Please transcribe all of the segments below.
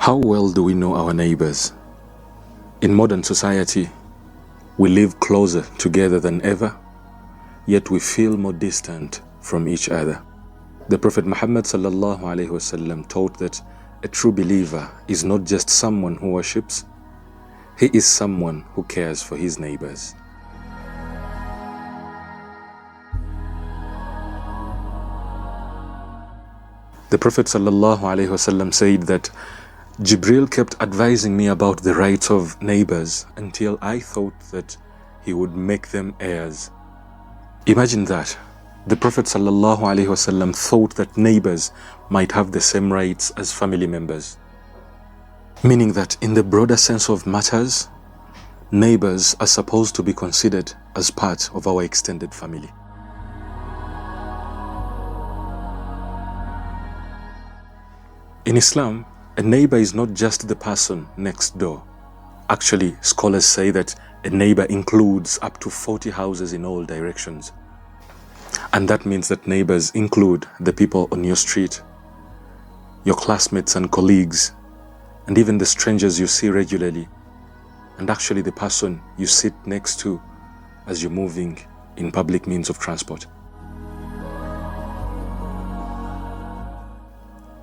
How well do we know our neighbors? In modern society, we live closer together than ever, yet we feel more distant from each other. The Prophet Muhammad sallallahu alaihi wasallam taught that a true believer is not just someone who worships, he is someone who cares for his neighbors. The Prophet sallallahu alaihi wasallam said that Jibril kept advising me about the rights of neighbors until I thought that he would make them heirs. Imagine that. The Prophet sallallahu alaihi wasallam thought that neighbors might have the same rights as family members. Meaning that in the broader sense of matters, neighbors are supposed to be considered as part of our extended family. In Islam, a neighbor is not just the person next door. Actually, scholars say that a neighbor includes up to 40 houses in all directions. And that means that neighbors include the people on your street, your classmates and colleagues, and even the strangers you see regularly, and actually the person you sit next to as you're moving in public means of transport.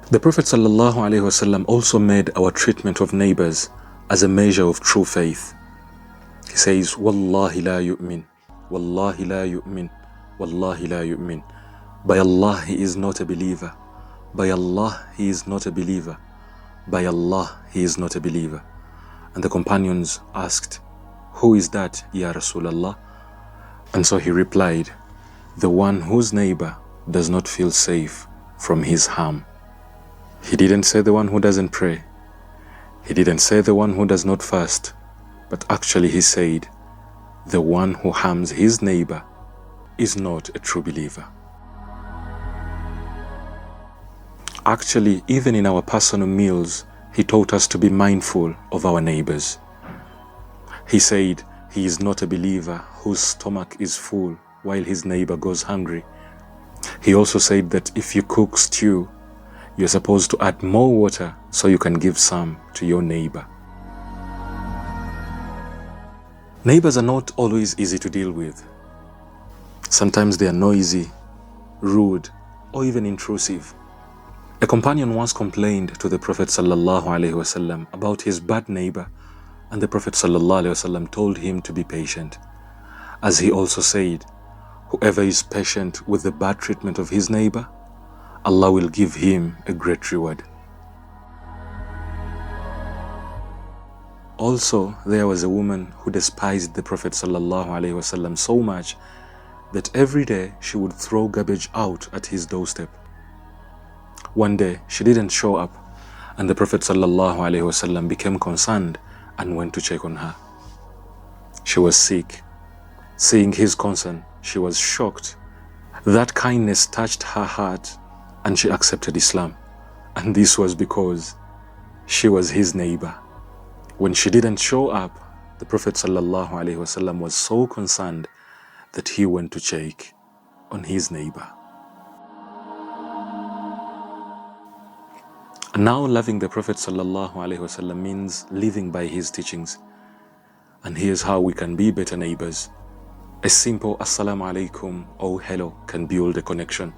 The Prophet ﷺ also made our treatment of neighbors as a measure of true faith. He says, Wallahi la yu'min, Wallahi la yu'min, Wallahi la yu'min. By Allah, he is not a believer. By Allah, he is not a believer. By Allah, he is not a believer. And the companions asked, who is that, Ya Rasulallah? And so he replied, the one whose neighbor does not feel safe from his harm. He didn't say the one who doesn't pray. He didn't say the one who does not fast. But actually he said, the one who harms his neighbor is not a true believer. Actually, even in our personal meals, he taught us to be mindful of our neighbors. He said he is not a believer whose stomach is full while his neighbor goes hungry. He also said that if you cook stew, you're supposed to add more water so you can give some to your neighbor. Neighbors are not always easy to deal with. Sometimes they are noisy, rude, or even intrusive. A companion once complained to the Prophet ﷺ about his bad neighbor, and the Prophet ﷺ told him to be patient. As he also said, whoever is patient with the bad treatment of his neighbor, Allah will give him a great reward. Also, there was a woman who despised the Prophet ﷺ so much that every day she would throw garbage out at his doorstep. One day, she didn't show up, and the Prophet ﷺ became concerned and went to check on her. She was sick. Seeing his concern, she was shocked. That kindness touched her heart, and she accepted Islam. And this was because she was his neighbor. When she didn't show up, the Prophet ﷺ was so concerned that he went to check on his neighbor. And now loving the Prophet ﷺ means living by his teachings. And here's how we can be better neighbors. A simple Assalamu alaikum or hello can build a connection.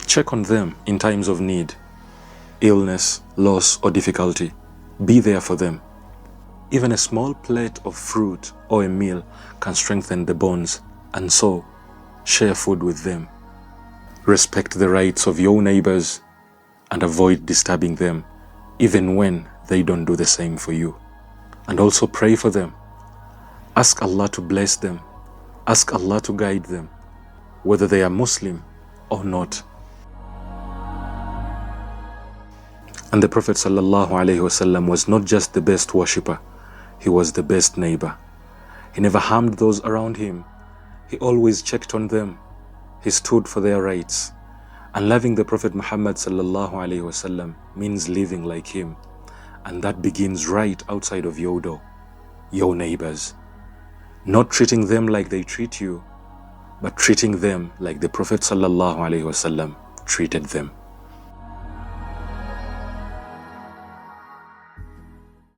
Check on them in times of need, illness, loss, or difficulty. Be there for them. Even a small plate of fruit or a meal can strengthen the bonds, and so share food with them. Respect the rights of your neighbors and avoid disturbing them, even when they don't do the same for you. And also pray for them. Ask Allah to bless them. Ask Allah to guide them, whether they are Muslim or not. And the Prophet ﷺ was not just the best worshipper, he was the best neighbor. He never harmed those around him. He always checked on them. He stood for their rights. And loving the Prophet Muhammad ﷺ means living like him. And that begins right outside of your door, your neighbors. Not treating them like they treat you, but treating them like the Prophet ﷺ treated them.